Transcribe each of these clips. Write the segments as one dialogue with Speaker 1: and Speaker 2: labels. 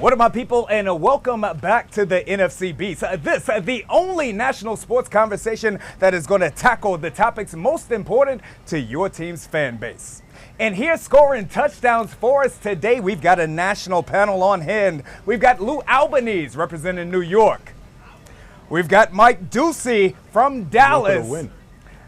Speaker 1: What up, my people, and welcome back to the NFC Beast. This, the only national sports conversation that is going to tackle the topics most important to your team's fan base. And here scoring touchdowns for us today, we've got a national panel on hand. We've got Lou Albanese representing New York. We've got Mike Doocy from Dallas,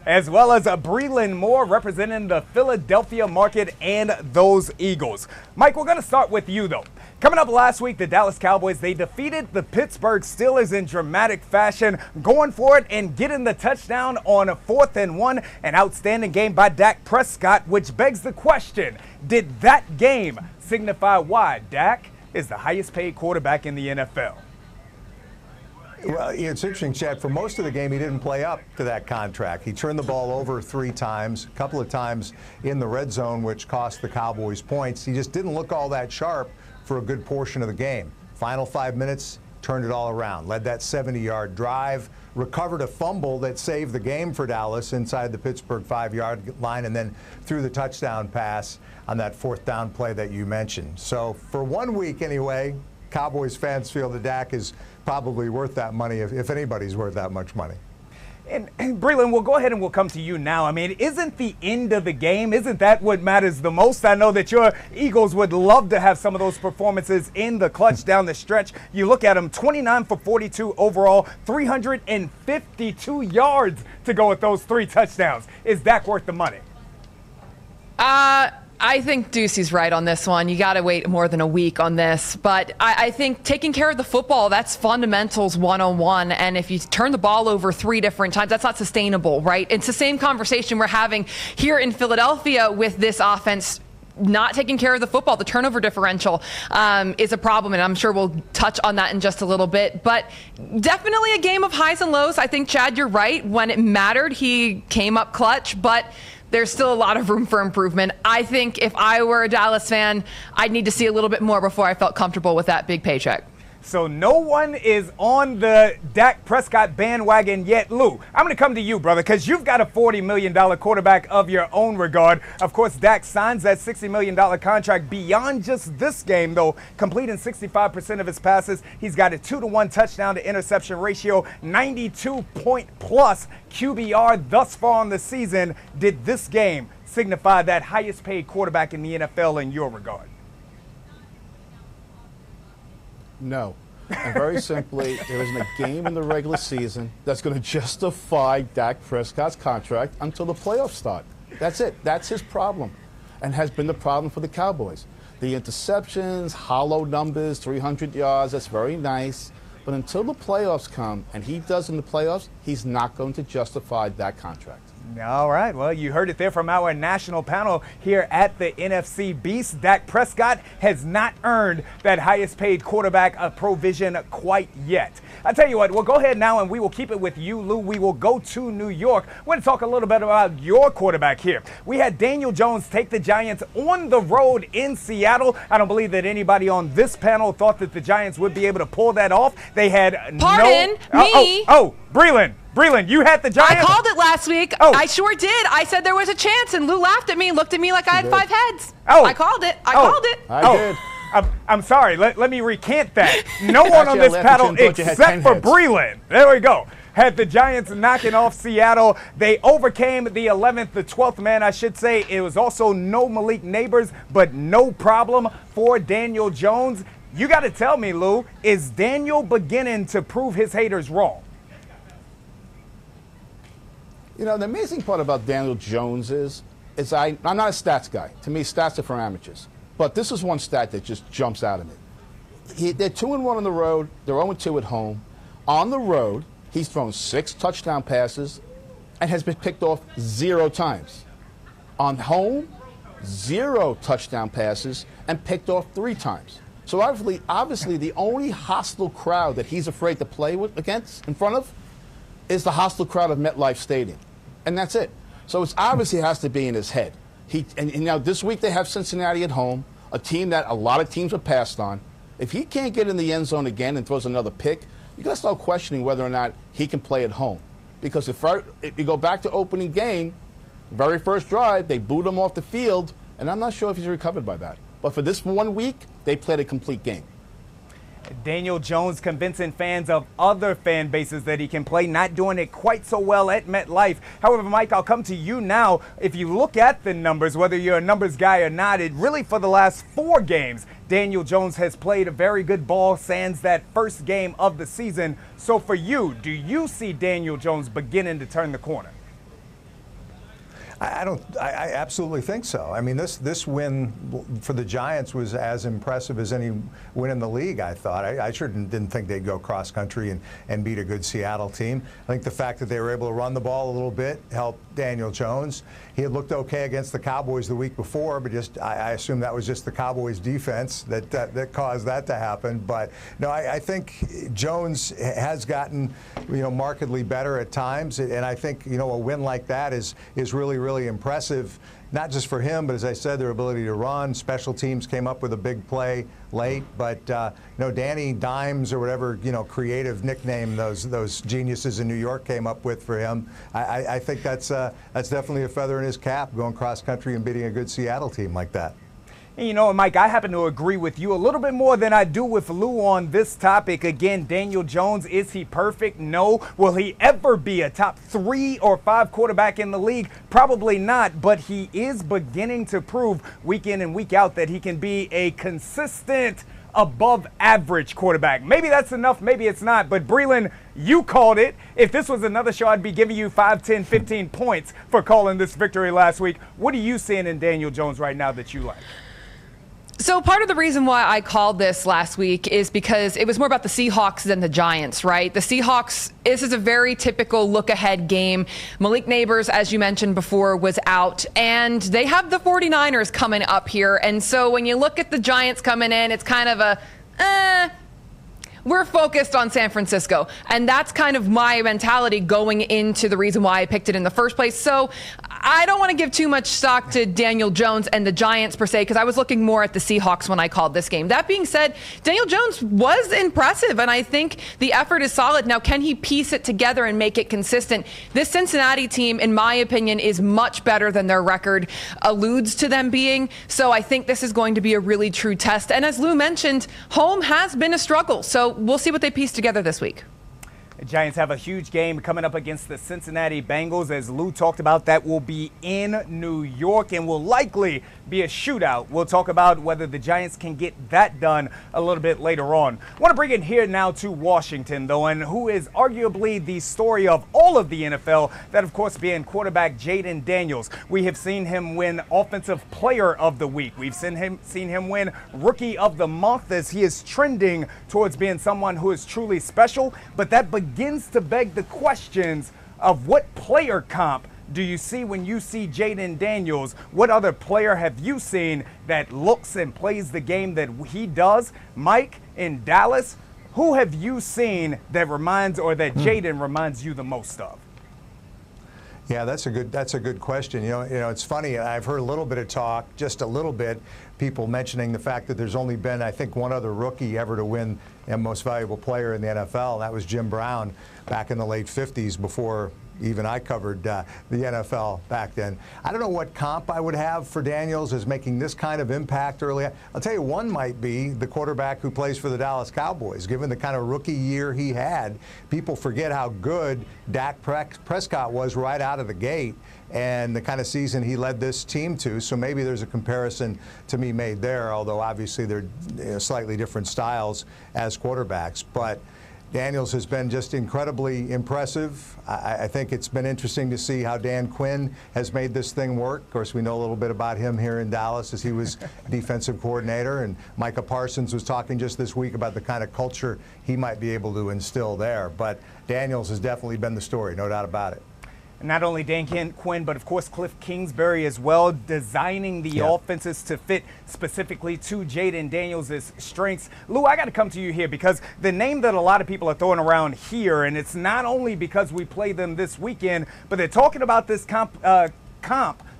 Speaker 1: as well as Breland Moore representing the Philadelphia market and those Eagles. Mike, we're going to start with you, though. Coming up last week, the Dallas Cowboys, they defeated the Pittsburgh Steelers in dramatic fashion, going for it and getting the touchdown on a 4th and 1, an outstanding game by Dak Prescott, which begs the question, did that game signify why Dak is the highest paid quarterback in the NFL?
Speaker 2: Well, it's interesting, Chad. For most of the game, he didn't play up to that contract. He turned the ball over 3 times, a couple of times in the red zone, which cost the Cowboys points. He just didn't look all that sharp for a good portion of the game. Final 5 minutes, turned it all around, led that 70-yard drive, recovered a fumble that saved the game for Dallas inside the Pittsburgh 5-yard line, and then threw the touchdown pass on that 4th down play that you mentioned. So for 1 week anyway, Cowboys fans feel that Dak is probably worth that money, if anybody's worth that much money.
Speaker 1: And Breland, we'll go ahead and we'll come to you now. I mean, isn't the end of the game, isn't that what matters the most? I know that your Eagles would love to have some of those performances in the clutch down the stretch. You look at them, 29 for 42 overall, 352 yards to go with those 3 touchdowns. Is Dak worth the money?
Speaker 3: I think Doocy's right on this one. You got to wait more than a week on this. But I think taking care of the football, that's fundamentals 101. And if you turn the ball over 3 different times, that's not sustainable, right? It's the same conversation we're having here in Philadelphia with this offense not taking care of the football. The turnover differential is a problem, and I'm sure we'll touch on that in just a little bit. But definitely a game of highs and lows. I think, Chad, you're right. When it mattered, he came up clutch. But there's still a lot of room for improvement. I think if I were a Dallas fan, I'd need to see a little bit more before I felt comfortable with that big paycheck.
Speaker 1: So no one is on the Dak Prescott bandwagon yet. Lou, I'm going to come to you, brother, because you've got a $40 million quarterback of your own regard. Of course, Dak signs that $60 million contract beyond just this game, though, completing 65% of his passes. He's got a 2-to-1 touchdown to interception ratio, 92-point-plus QBR thus far on the season. Did this game signify that highest paid quarterback in the NFL in your regard?
Speaker 4: No. And very simply, there isn't a game in the regular season that's going to justify Dak Prescott's contract until the playoffs start. That's it. That's his problem, and has been the problem for the Cowboys. The interceptions, hollow numbers, 300 yards, that's very nice. But until the playoffs come, and he does in the playoffs, he's not going to justify that contract.
Speaker 1: All right. Well, you heard it there from our national panel here at the NFC Beast. Dak Prescott has not earned that highest paid quarterback provision quite yet. I tell you what, we'll go ahead now and we will keep it with you, Lou. We will go to New York. We're going to talk a little bit about your quarterback here. We had Daniel Jones take the Giants on the road in Seattle. I don't believe that anybody on this panel thought that the Giants would be able to pull that off. They had
Speaker 3: me.
Speaker 1: Breland, you had the Giants.
Speaker 3: I called it last week.
Speaker 1: Oh.
Speaker 3: I sure did. I said there was a chance, and Lou laughed at me and looked at me like I had 5 heads.
Speaker 1: Oh.
Speaker 3: I called it. I called it.
Speaker 4: I did.
Speaker 1: I'm sorry. Let me recant that. No one on this panel except for Breland. There we go. Had the Giants knocking off Seattle. They overcame the 11th, the 12th man, I should say. It was also no Malik Neighbors, but no problem for Daniel Jones. You got to tell me, Lou, is Daniel beginning to prove his haters wrong?
Speaker 4: You know, the amazing part about Daniel Jones is I'm not a stats guy. To me, stats are for amateurs. But this is one stat that just jumps out at me. They're 2-1 on the road. They're 0-2 at home. On the road, he's thrown 6 touchdown passes and has been picked off 0 times. On home, 0 touchdown passes and picked off 3 times. So obviously the only hostile crowd that he's afraid to play in front of is the hostile crowd of MetLife Stadium. And that's it. So it's obviously has to be in his head. And now this week they have Cincinnati at home, a team that a lot of teams have passed on. If he can't get in the end zone again and throws another pick, you got to start questioning whether or not he can play at home. Because if you go back to opening game, very first drive, they booed him off the field, and I'm not sure if he's recovered by that. But for this 1 week, they played a complete game.
Speaker 1: Daniel Jones convincing fans of other fan bases that he can play, not doing it quite so well at MetLife. However, Mike, I'll come to you now. If you look at the numbers, whether you're a numbers guy or not, it really for the last 4 games, Daniel Jones has played a very good ball sans that first game of the season. So for you, do you see Daniel Jones beginning to turn the corner?
Speaker 2: I absolutely think so. I mean, this win for the Giants was as impressive as any win in the league, I thought. I sure didn't think they'd go cross country and beat a good Seattle team. I think the fact that they were able to run the ball a little bit helped Daniel Jones. He had looked okay against the Cowboys the week before, but I assume that was just the Cowboys defense that caused that to happen. But no, I think Jones has gotten, markedly better at times, and I think, a win like that is really impressive, not just for him, but as I said, their ability to run. Special teams came up with a big play late, but Danny Dimes or whatever creative nickname those geniuses in New York came up with for him. I think that's definitely a feather in his cap, going cross country and beating a good Seattle team like that.
Speaker 1: And Mike, I happen to agree with you a little bit more than I do with Lou on this topic. Again, Daniel Jones, is he perfect? No. Will he ever be a top 3 or 5 quarterback in the league? Probably not, but he is beginning to prove week in and week out that he can be a consistent above average quarterback. Maybe that's enough, maybe it's not, but Breland, you called it. If this was another show, I'd be giving you 5, 10, 15 points for calling this victory last week. What are you seeing in Daniel Jones right now that you like?
Speaker 3: So part of the reason why I called this last week is because it was more about the Seahawks than the Giants, right? The Seahawks, this is a very typical look-ahead game. Malik Neighbors, as you mentioned before, was out, and they have the 49ers coming up here. And so when you look at the Giants coming in, it's kind of a, we're focused on San Francisco. And that's kind of my mentality going into the reason why I picked it in the first place. So I don't want to give too much stock to Daniel Jones and the Giants per se, because I was looking more at the Seahawks when I called this game. That being said, Daniel Jones was impressive, and I think the effort is solid. Now, can he piece it together and make it consistent? This Cincinnati team, in my opinion, is much better than their record alludes to them being. So I think this is going to be a really true test. And as Lou mentioned, home has been a struggle. So we'll see what they piece together this week.
Speaker 1: The Giants have a huge game coming up against the Cincinnati Bengals. As Lou talked about, that will be in New York and will likely be a shootout. We'll talk about whether the Giants can get that done a little bit later on. I want to bring it here now to Washington, though, and who is arguably the story of all of the NFL, that, of course, being quarterback Jayden Daniels. We have seen him win Offensive Player of the Week. We've seen him win Rookie of the Month, as he is trending towards being someone who is truly special, but that begins to beg the questions of what player comp do you see when you see Jayden Daniels? What other player have you seen that looks and plays the game that he does? Mike, in Dallas, who have you seen that reminds, or that Jayden reminds you the most of?
Speaker 2: Yeah, that's a good question. It's funny. I've heard a little bit of talk, just a little bit, people mentioning the fact that there's only been, I think, one other rookie ever to win Most Valuable Player in the NFL. And that was Jim Brown back in the late 50s, before even I covered the NFL back then. I don't know what comp I would have for Daniels as making this kind of impact early. I'll tell you, one might be the quarterback who plays for the Dallas Cowboys. Given the kind of rookie year he had, people forget how good Dak Prescott was right out of the gate and the kind of season he led this team to. So maybe there's a comparison to me made there, although obviously they're slightly different styles as quarterbacks. But Daniels has been just incredibly impressive. I think it's been interesting to see how Dan Quinn has made this thing work. Of course, we know a little bit about him here in Dallas, as he was defensive coordinator, and Micah Parsons was talking just this week about the kind of culture he might be able to instill there. But Daniels has definitely been the story, no doubt about it.
Speaker 1: And not only Dan Quinn, but of course Cliff Kingsbury as well, designing the offenses to fit specifically to Jayden Daniels' strengths. Lou, I got to come to you here, because the name that a lot of people are throwing around here, and it's not only because we play them this weekend, but they're talking about this comp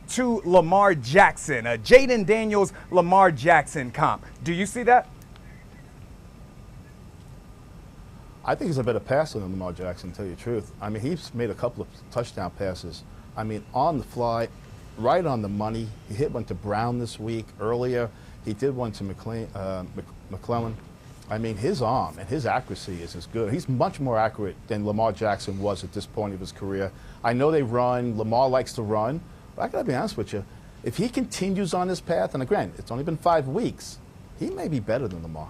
Speaker 1: to Lamar Jackson, a Jayden Daniels, Lamar Jackson comp. Do you see that?
Speaker 4: I think he's a better passer than Lamar Jackson, to tell you the truth. I mean, he's made a couple of touchdown passes. I mean, on the fly, right on the money. He hit one to Brown this week. Earlier, he did one to McClellan. I mean, his arm and his accuracy is as good. He's much more accurate than Lamar Jackson was at this point of his career. I know they run. Lamar likes to run. But I got to be honest with you. If he continues on this path, and again, it's only been 5 weeks, he may be better than Lamar.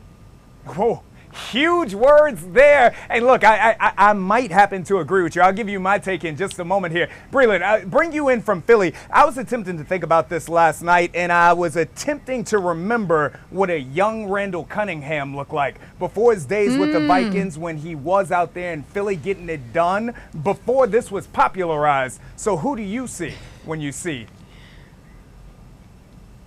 Speaker 1: Whoa. Huge words there. And look, I might happen to agree with you. I'll give you my take in just a moment here. Breland, I bring you in from Philly. I was attempting to think about this last night, and I was attempting to remember what a young Randall Cunningham looked like before his days with the Vikings, when he was out there in Philly getting it done before this was popularized. So who do you see when you see?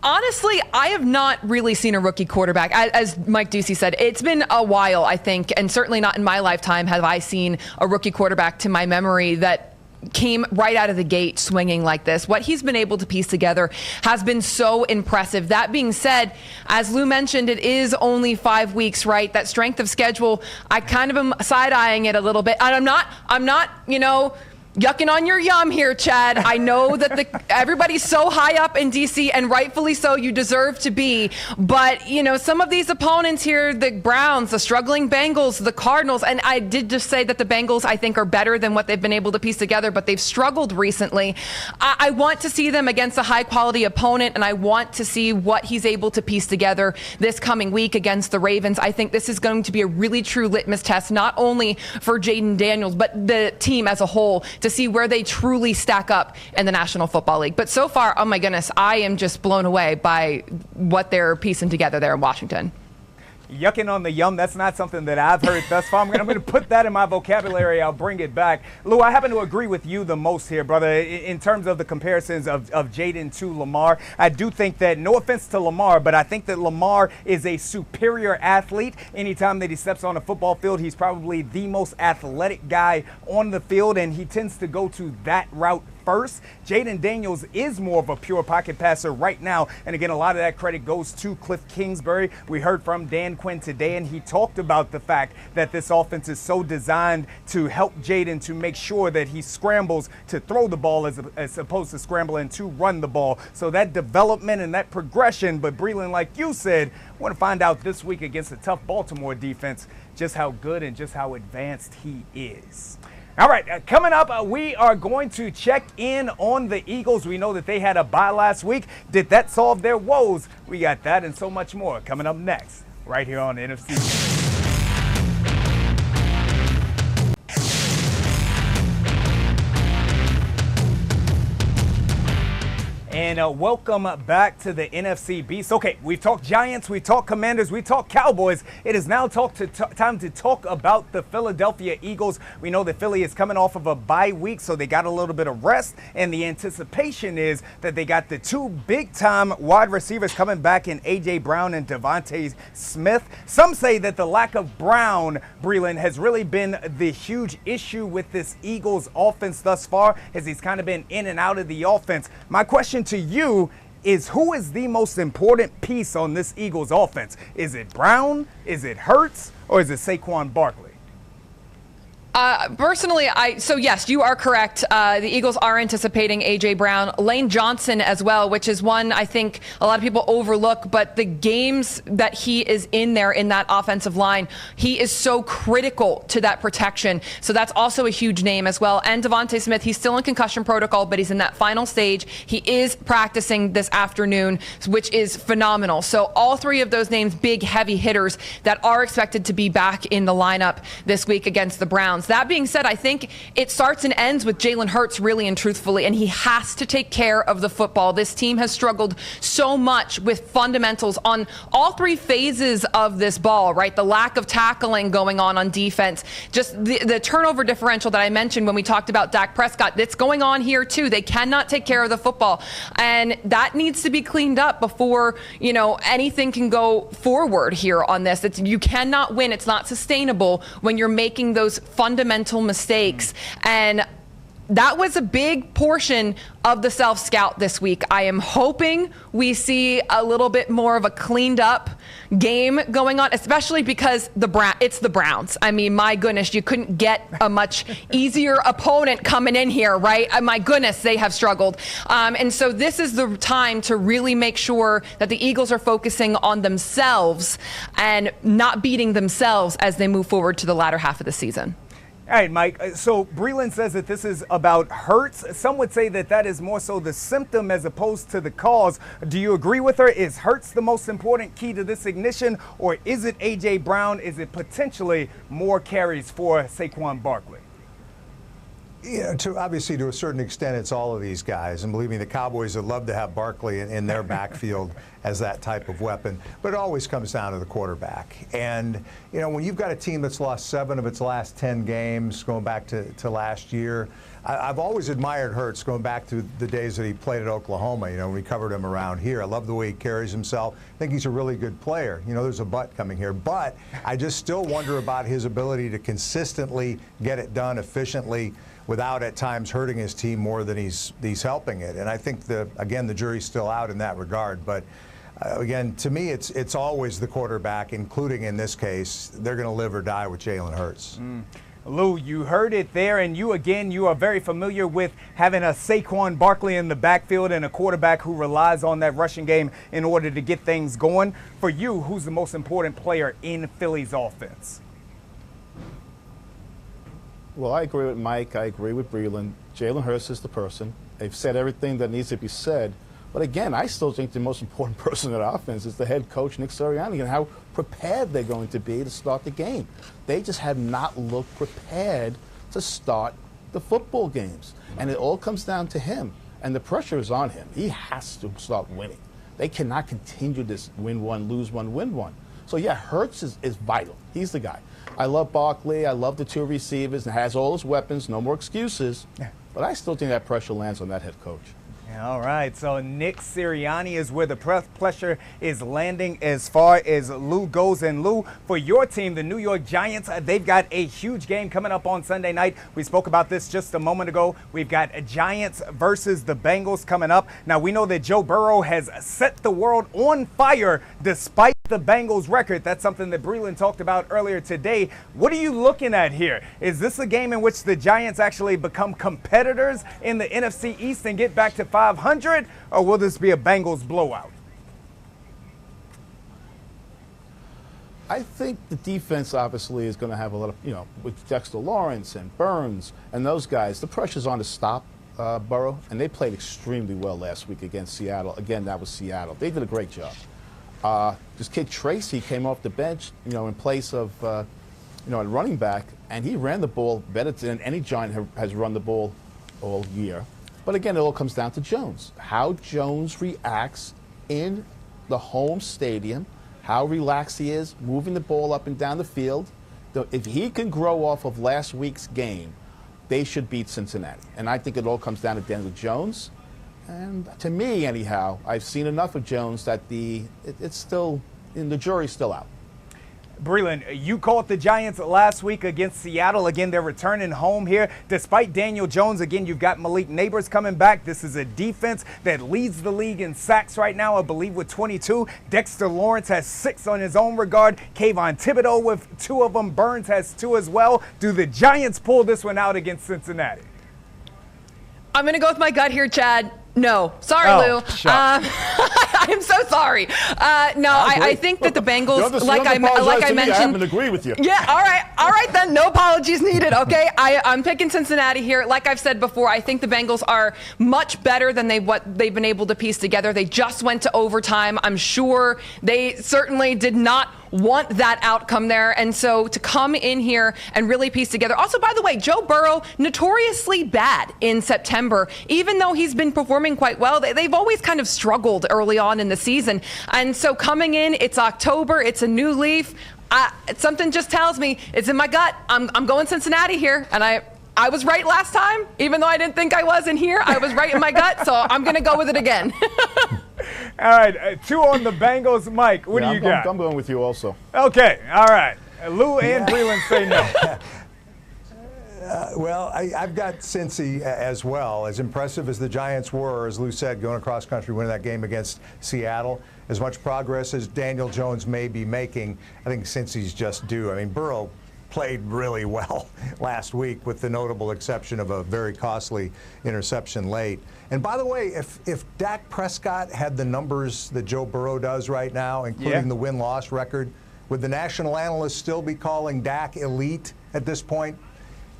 Speaker 3: Honestly, I have not really seen a rookie quarterback. As Mike Doocy said, it's been a while, I think, and certainly not in my lifetime have I seen a rookie quarterback to my memory that came right out of the gate swinging like this. What he's been able to piece together has been so impressive. That being said, as Lou mentioned, it is only 5 weeks, right? That strength of schedule, I kind of am side-eyeing it a little bit. And I'm not, yucking on your yum here, Chad. I know that everybody's so high up in D.C., and rightfully so, you deserve to be. But, some of these opponents here, the Browns, the struggling Bengals, the Cardinals, and I did just say that the Bengals, I think, are better than what they've been able to piece together, but they've struggled recently. I want to see them against a high-quality opponent, and I want to see what he's able to piece together this coming week against the Ravens. I think this is going to be a really true litmus test, not only for Jayden Daniels, but the team as a whole, to see where they truly stack up in the National Football League. But so far, oh my goodness, I am just blown away by what they're piecing together there in Washington.
Speaker 1: Yucking on the yum, that's not something that I've heard thus far. I'm going to put that in my vocabulary. I'll bring it back. Lou, I happen to agree with you the most here, brother, in terms of the comparisons of Jayden to Lamar. I do think that, no offense to Lamar, but I think that Lamar is a superior athlete. Anytime that he steps on a football field, he's probably the most athletic guy on the field, and he tends to go to that route first. Jayden Daniels is more of a pure pocket passer right now. And again, a lot of that credit goes to Cliff Kingsbury. We heard from Dan Quinn today, and he talked about the fact that this offense is so designed to help Jayden to make sure that he scrambles to throw the ball as opposed to scrambling to run the ball. So that development and that progression, but Breland, like you said, want to find out this week against a tough Baltimore defense just how good and just how advanced he is. All right, coming up, we are going to check in on the Eagles. We know that they had a bye last week. Did that solve their woes? We got that and so much more coming up next, right here on NFC. And welcome back to the NFC Beast. Okay, we've talked Giants, we talked Commanders, we talked Cowboys. It is now time to talk about the Philadelphia Eagles. We know that Philly is coming off of a bye week, so they got a little bit of rest. And the anticipation is that they got the two big-time wide receivers coming back in A.J. Brown and Devontae Smith. Some say that the lack of Brown, Breland, has really been the huge issue with this Eagles offense thus far, as he's kind of been in and out of the offense. My question to you is, who is the most important piece on this Eagles offense? Is it Brown? Is it Herz? Or is it Saquon Barkley?
Speaker 3: Personally, so yes, you are correct. The Eagles are anticipating A.J. Brown, Lane Johnson as well, which is one I think a lot of people overlook, but the games that he is in there in that offensive line, he is so critical to that protection. So that's also a huge name as well. And Devontae Smith, he's still in concussion protocol, but he's in that final stage. He is practicing this afternoon, which is phenomenal. So all three of those names, big, heavy hitters that are expected to be back in the lineup this week against the Browns. That being said, I think it starts and ends with Jaylen Herz, really and truthfully, and he has to take care of the football. This team has struggled so much with fundamentals on all three phases of this ball, right? The lack of tackling going on defense, just the turnover differential that I mentioned when we talked about Dak Prescott, that's going on here too. They cannot take care of the football, and that needs to be cleaned up before, anything can go forward here on this. You cannot win. It's not sustainable when you're making those fundamental mistakes. And that was a big portion of the self-scout this week. I am hoping we see a little bit more of a cleaned up game going on, especially because it's the Browns. I mean, my goodness, you couldn't get a much easier opponent coming in here, right? My goodness, they have struggled. And so this is the time to really make sure that the Eagles are focusing on themselves and not beating themselves as they move forward to the latter half of the season.
Speaker 1: All right, Mike. So Breland says that this is about Herz. Some would say that that is more so the symptom as opposed to the cause. Do you agree with her? Is Herz the most important key to this ignition, or is it A.J. Brown? Is it potentially more carries for Saquon Barkley?
Speaker 2: Yeah, obviously, to a certain extent, it's all of these guys. And believe me, the Cowboys would love to have Barkley in their backfield as that type of weapon. But it always comes down to the quarterback. And, when you've got a team that's lost 7 of its last 10 games, going back to last year, I've always admired Hertz going back to the days that he played at Oklahoma, when we covered him around here. I love the way he carries himself. I think he's a really good player. There's a but coming here. But I just still wonder about his ability to consistently get it done efficiently without at times hurting his team more than he's helping it. And I think, again, the jury's still out in that regard. But again, to me, it's always the quarterback, including in this case, they're going to live or die with Jaylen Herz.
Speaker 1: Lou, you heard it there, and you are very familiar with having a Saquon Barkley in the backfield and a quarterback who relies on that rushing game in order to get things going. For you, who's the most important player in Philly's offense?
Speaker 4: Well, I agree with Mike. I agree with Breland. Jaylen Herz is the person. They've said everything that needs to be said. But again, I still think the most important person in the offense is the head coach, Nick Sirianni, and how prepared they're going to be to start the game. They just have not looked prepared to start the football games. And it all comes down to him. And the pressure is on him. He has to start winning. They cannot continue this win one, lose one, win one. So, yeah, Hertz is vital. He's the guy. I love Barkley. I love the 2 receivers and has all his weapons. No more excuses. But I still think that pressure lands on that head coach.
Speaker 1: All right, so Nick Sirianni is where the pressure is landing as far as Lou goes. And Lou, for your team, the New York Giants, they've got a huge game coming up on Sunday night. We spoke about this just a moment ago. We've got Giants versus the Bengals coming up. Now, we know that Joe Burrow has set the world on fire despite the Bengals record. That's something that Breland talked about earlier today. What are you looking at here? Is this a game in which the Giants actually become competitors in the NFC East and get back to 500, or will this be a Bengals blowout?
Speaker 4: I think the defense obviously is going to have a lot of, with Dexter Lawrence and Burns and those guys, the pressure's on to stop Burrow, and they played extremely well last week against Seattle. Again, that was Seattle. They did a great job. This kid Tracy came off the bench, in place of, a running back, and he ran the ball better than any Giant has run the ball all year. But again, it all comes down to Jones. How Jones reacts in the home stadium, how relaxed he is, moving the ball up and down the field. If he can grow off of last week's game, they should beat Cincinnati. And I think it all comes down to Daniel Jones. And to me, anyhow, I've seen enough of Jones that it's still, the jury's still out.
Speaker 1: Breland, you called the Giants last week against Seattle. Again, they're returning home here. Despite Daniel Jones, again, you've got Malik Neighbors coming back. This is a defense that leads the league in sacks right now, I believe, with 22. Dexter Lawrence has 6 on his own regard. Kayvon Thibodeau with 2 of them. Burns has 2 as well. Do the Giants pull this one out against Cincinnati?
Speaker 3: I'm going to go with my gut here, Chad. No. Sorry, Lou. I'm so sorry. I think that the Bengals, like I mentioned.
Speaker 4: I happen to agree with you.
Speaker 3: Yeah, all right then. No apologies needed, okay? I'm picking Cincinnati here. Like I've said before, I think the Bengals are much better than what they've been able to piece together. They just went to overtime. I'm sure they certainly did not want that outcome there. And so to come in here and really piece together. Also, by the way, Joe Burrow, notoriously bad in September, even though he's been performing quite well. They've always kind of struggled early on in the season. And so coming in, it's October, it's a new leaf. Something just tells me it's in my gut. I'm going Cincinnati here. And I was right last time, even though I didn't think I was in here. I was right in my gut, so I'm going to go with it again.
Speaker 1: All right, 2 on the Bengals. Mike, what do you got?
Speaker 4: I'm going with you also.
Speaker 1: Okay, all right. Lou and Breland say no.
Speaker 2: Well, I've got Cincy as well. As impressive as the Giants were, as Lou said, going across country, winning that game against Seattle, as much progress as Daniel Jones may be making, I think Cincy's just due. I mean, Burrow played really well last week, with the notable exception of a very costly interception late. And by the way, if Dak Prescott had the numbers that Joe Burrow does right now, including the win-loss record, would the national analysts still be calling Dak elite at this point?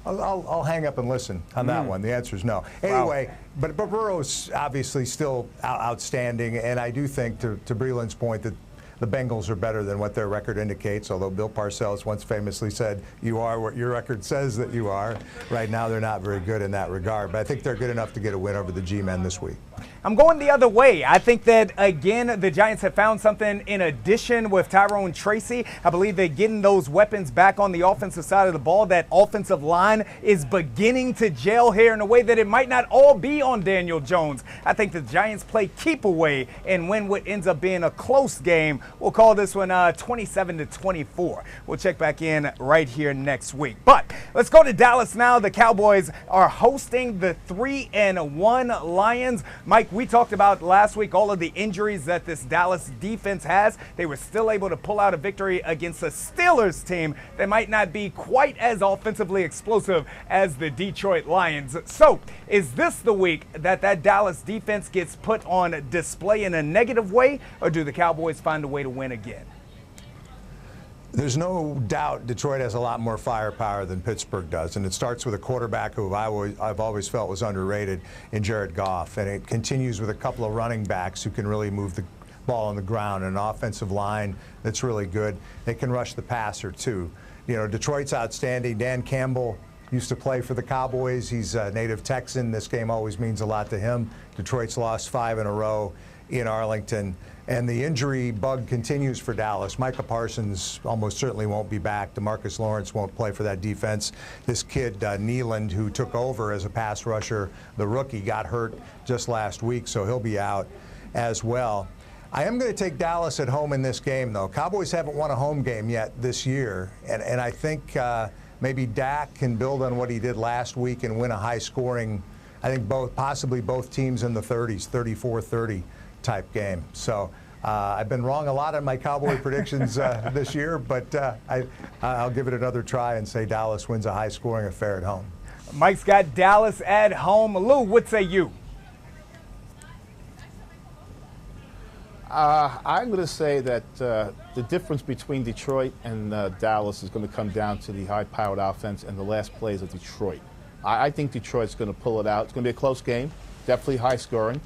Speaker 2: I'll hang up and listen on that one. The answer is no. Anyway, but Burrow's obviously still outstanding, and I do think, to Breland's point, that the Bengals are better than what their record indicates, although Bill Parcells once famously said, "You are what your record says that you are." Right now, they're not very good in that regard, but I think they're good enough to get a win over the G-men this week.
Speaker 1: I'm going the other way. I think that, again, the Giants have found something in addition with Tyrone Tracy. I believe they're getting those weapons back on the offensive side of the ball. That offensive line is beginning to gel here in a way that it might not all be on Daniel Jones. I think the Giants play keep away and win what ends up being a close game. We'll call this one 27-24. We'll check back in right here next week. But let's go to Dallas now. The Cowboys are hosting the 3-1 Lions. Mike, we talked about last week all of the injuries that this Dallas defense has. They were still able to pull out a victory against a Steelers team that might not be quite as offensively explosive as the Detroit Lions. So is this the week that Dallas defense gets put on display in a negative way, or do the Cowboys find a way to win again?
Speaker 2: There's no doubt Detroit has a lot more firepower than Pittsburgh does, and it starts with a quarterback who I've always felt was underrated in Jared Goff, and it continues with a couple of running backs who can really move the ball on the ground, and an offensive line that's really good. They can rush the passer too. You know, Detroit's outstanding. Dan Campbell used to play for the Cowboys. He's a native Texan. This game always means a lot to him. Detroit's lost 5 in a row in Arlington. And the injury bug continues for Dallas. Micah Parsons almost certainly won't be back. DeMarcus Lawrence won't play for that defense. This kid, Nealand, who took over as a pass rusher, the rookie, got hurt just last week, so he'll be out as well. I am going to take Dallas at home in this game, though. Cowboys haven't won a home game yet this year, and I think maybe Dak can build on what he did last week and win a high-scoring, I think possibly both teams in the 30s, 34-30 type game. So I've been wrong a lot on my Cowboy predictions this year, but I'll give it another try and say Dallas wins a high-scoring affair at home.
Speaker 1: Mike's got Dallas at home. Lou, what say you?
Speaker 4: I'm going to say that the difference between Detroit and Dallas is going to come down to the high-powered offense and the last plays of Detroit. I think Detroit's going to pull it out. It's going to be a close game, definitely high-scoring.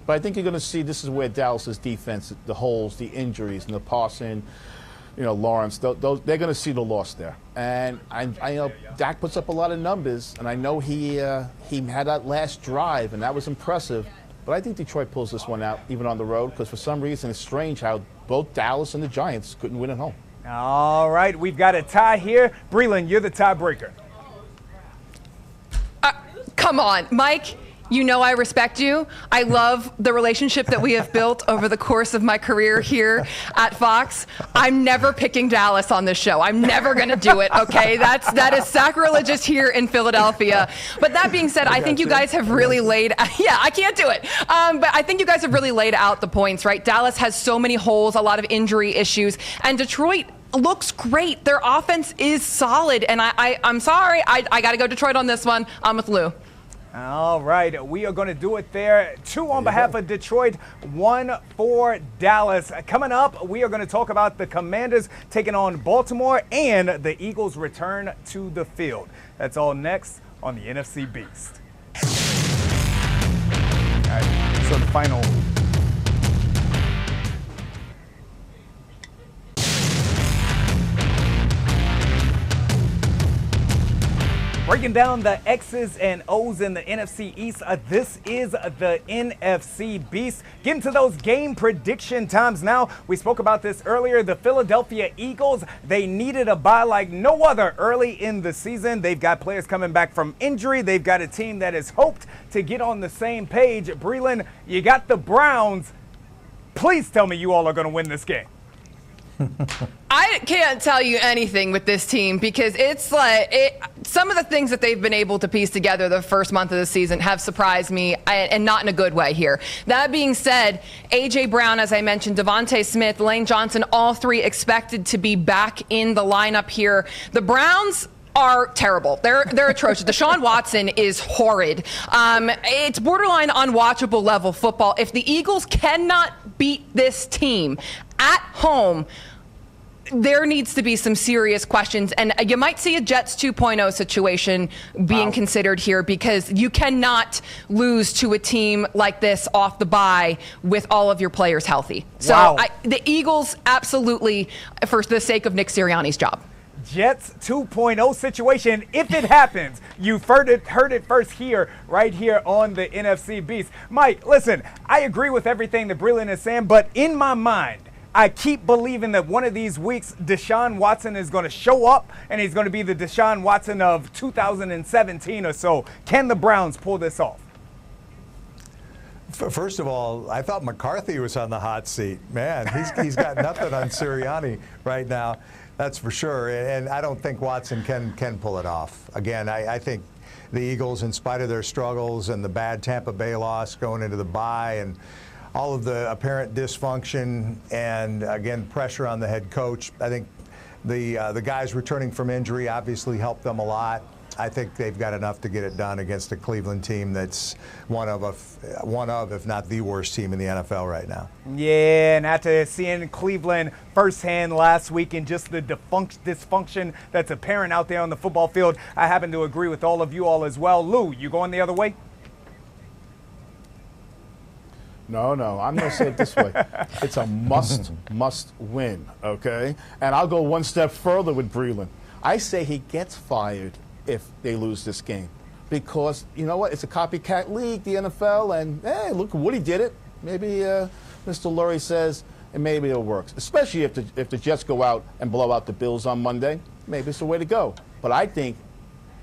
Speaker 4: But I think you're going to see this is where Dallas's defense, the holes, the injuries, and the Parsons, Lawrence, they're going to see the loss there. And I know Dak puts up a lot of numbers, and I know he had that last drive, and that was impressive. But I think Detroit pulls this one out, even on the road, because for some reason it's strange how both Dallas and the Giants couldn't win at home.
Speaker 1: All right, we've got a tie here. Breland, you're the tiebreaker.
Speaker 3: Come on, Mike. You know I respect you. I love the relationship that we have built over the course of my career here at Fox. I'm never picking Dallas on this show. I'm never going to do it, okay? That is sacrilegious here in Philadelphia. But that being said, I think you guys have really laid – yeah, I can't do it. But I think you guys have really laid out the points, right? Dallas has so many holes, a lot of injury issues, and Detroit looks great. Their offense is solid, and I'm sorry. I got to go Detroit on this one. I'm with Lou.
Speaker 1: All right, we are going to do it there. 2 on behalf of Detroit, 1 for Dallas. Coming up, we are going to talk about the Commanders taking on Baltimore and the Eagles' return to the field. That's all next on the NFC Beast. All right, so the final. Breaking down the X's and O's in the NFC East, this is the NFC Beast. Getting to those game prediction times now. We spoke about this earlier. The Philadelphia Eagles, they needed a bye like no other early in the season. They've got players coming back from injury. They've got a team that has hoped to get on the same page. Breland, you got the Browns. Please tell me you all are going to win this game.
Speaker 3: I can't tell you anything with this team because it's like some of the things that they've been able to piece together the first month of the season have surprised me, and not in a good way here. That being said, A.J. Brown, as I mentioned, Devontae Smith, Lane Johnson, all three expected to be back in the lineup here. The Browns are terrible. They're atrocious. Deshaun Watson is horrid. It's borderline unwatchable level football. If the Eagles cannot beat this team at home, there needs to be some serious questions. And you might see a Jets 2.0 situation being considered here, because you cannot lose to a team like this off the bye with all of your players healthy. So the Eagles, absolutely, for the sake of Nick Sirianni's job.
Speaker 1: Jets 2.0 situation, if it happens. You've heard it first here, right here on the NFC Beast. Mike, listen, I agree with everything that Breland is saying, but in my mind, I keep believing that one of these weeks, Deshaun Watson is going to show up, and he's going to be the Deshaun Watson of 2017 or so. Can the Browns pull this off?
Speaker 2: First of all, I thought McCarthy was on the hot seat. Man, he's got nothing on Sirianni right now. That's for sure, and I don't think Watson can pull it off. Again, I think the Eagles, in spite of their struggles and the bad Tampa Bay loss going into the bye and all of the apparent dysfunction and, again, pressure on the head coach, I think the guys returning from injury obviously helped them a lot. I think they've got enough to get it done against a Cleveland team that's one of, if not the worst team in the NFL right now.
Speaker 1: Yeah, and after seeing Cleveland firsthand last week and just the dysfunction that's apparent out there on the football field, I happen to agree with all of you all as well. Lou, you going the other way?
Speaker 4: No, I'm going to say it this way. It's a must win, okay? And I'll go one step further with Breland. I say he gets fired if they lose this game, because you know what? It's a copycat league, the NFL, and hey, look, Woody did it. Maybe Mr. Lurie says, and maybe it'll work. Especially if the Jets go out and blow out the Bills on Monday, maybe it's the way to go. But I think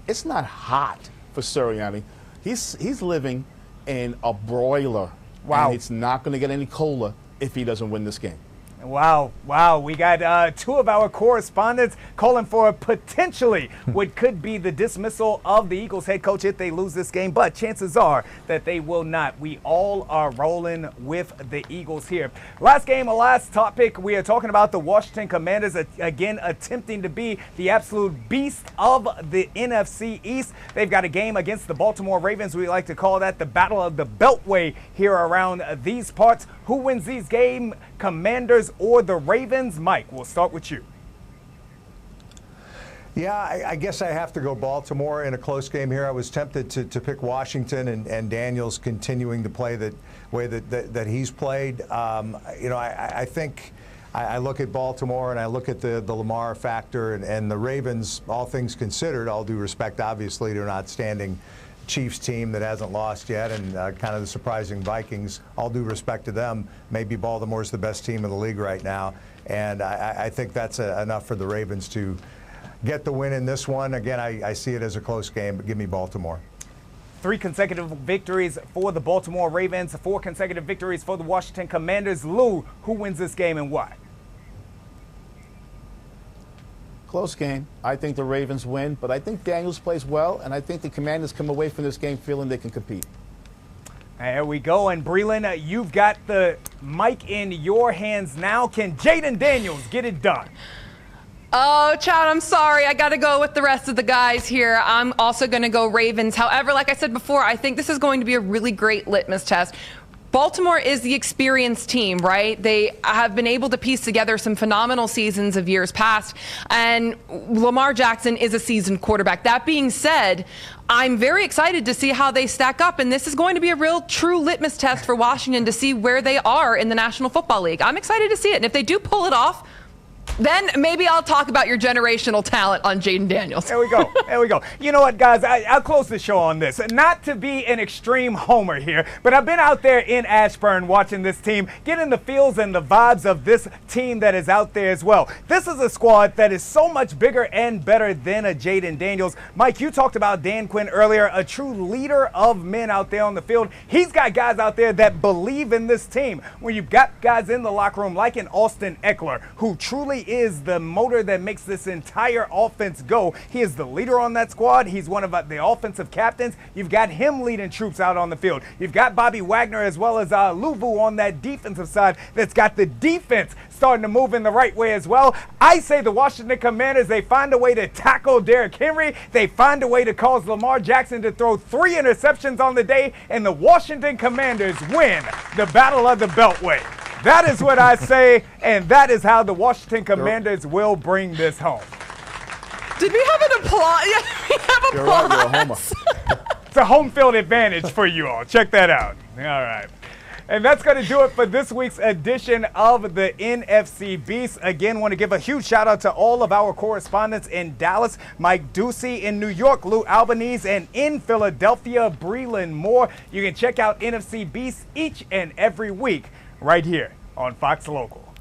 Speaker 4: it's not hot for Sirianni. He's living in a broiler.
Speaker 1: Wow.
Speaker 4: And it's not going to get any colder if he doesn't win this game.
Speaker 1: Wow. We got two of our correspondents calling for potentially what could be the dismissal of the Eagles head coach if they lose this game, but chances are that they will not. We all are rolling with the Eagles here. Last game, last topic, we are talking about the Washington Commanders, again attempting to be the absolute beast of the NFC East. They've got a game against the Baltimore Ravens. We like to call that the Battle of the Beltway here around these parts. Who wins these games, Commanders or the Ravens? Mike, we'll start with you.
Speaker 2: Yeah, I guess I have to go Baltimore in a close game here. I was tempted to pick Washington and Daniels continuing to play the way that he's played. I think I look at Baltimore and I look at the Lamar factor and the Ravens, all things considered, all due respect obviously to an outstanding Chiefs team that hasn't lost yet, and kind of the surprising Vikings. All due respect to them, maybe Baltimore's the best team in the league right now, and I think that's enough for the Ravens to get the win in this one. Again, I see it as a close game, but give me Baltimore.
Speaker 1: 3 consecutive victories for the Baltimore Ravens, 4 consecutive victories for the Washington Commanders. Lou, who wins this game and why?
Speaker 4: Close game. I think the Ravens win, but I think Daniels plays well, and I think the Commanders come away from this game feeling they can compete.
Speaker 1: There we go. And Breland, you've got the mic in your hands now. Can Jayden Daniels get it done?
Speaker 3: Oh, Chad, I'm sorry. I got to go with the rest of the guys here. I'm also going to go Ravens. However, like I said before, I think this is going to be a really great litmus test. Baltimore is the experienced team, right? They have been able to piece together some phenomenal seasons of years past, and Lamar Jackson is a seasoned quarterback. That being said, I'm very excited to see how they stack up, and this is going to be a real true litmus test for Washington to see where they are in the National Football League. I'm excited to see it, and if they do pull it off, Then maybe I'll talk about your generational talent on Jayden Daniels.
Speaker 1: There we go. There we go. You know what, guys? I'll close the show on this. Not to be an extreme homer here, but I've been out there in Ashburn watching this team, getting the feels and the vibes of this team that is out there as well. This is a squad that is so much bigger and better than a Jayden Daniels. Mike, you talked about Dan Quinn earlier, a true leader of men out there on the field. He's got guys out there that believe in this team. When you've got guys in the locker room like an Austin Eckler, who truly is the motor that makes this entire offense go. He is the leader on that squad. He's one of the offensive captains. You've got him leading troops out on the field. You've got Bobby Wagner as well as Luvu on that defensive side that's got the defense starting to move in the right way as well. I say the Washington Commanders, they find a way to tackle Derrick Henry. They find a way to cause Lamar Jackson to throw 3 interceptions on the day, and the Washington Commanders win the Battle of the Beltway. That is what I say, and that is how the Washington Commanders will bring this home.
Speaker 3: Did we have an applause? Yeah, we have applause.
Speaker 4: You're right, you're a homer.
Speaker 1: It's a home field advantage for you all. Check that out. All right. And that's going to do it for this week's edition of the NFC Beast. Again, want to give a huge shout out to all of our correspondents in Dallas, Mike Doocy in New York, Lou Albanese, and in Philadelphia, Breland Moore. You can check out NFC Beast each and every week right here on Fox Local.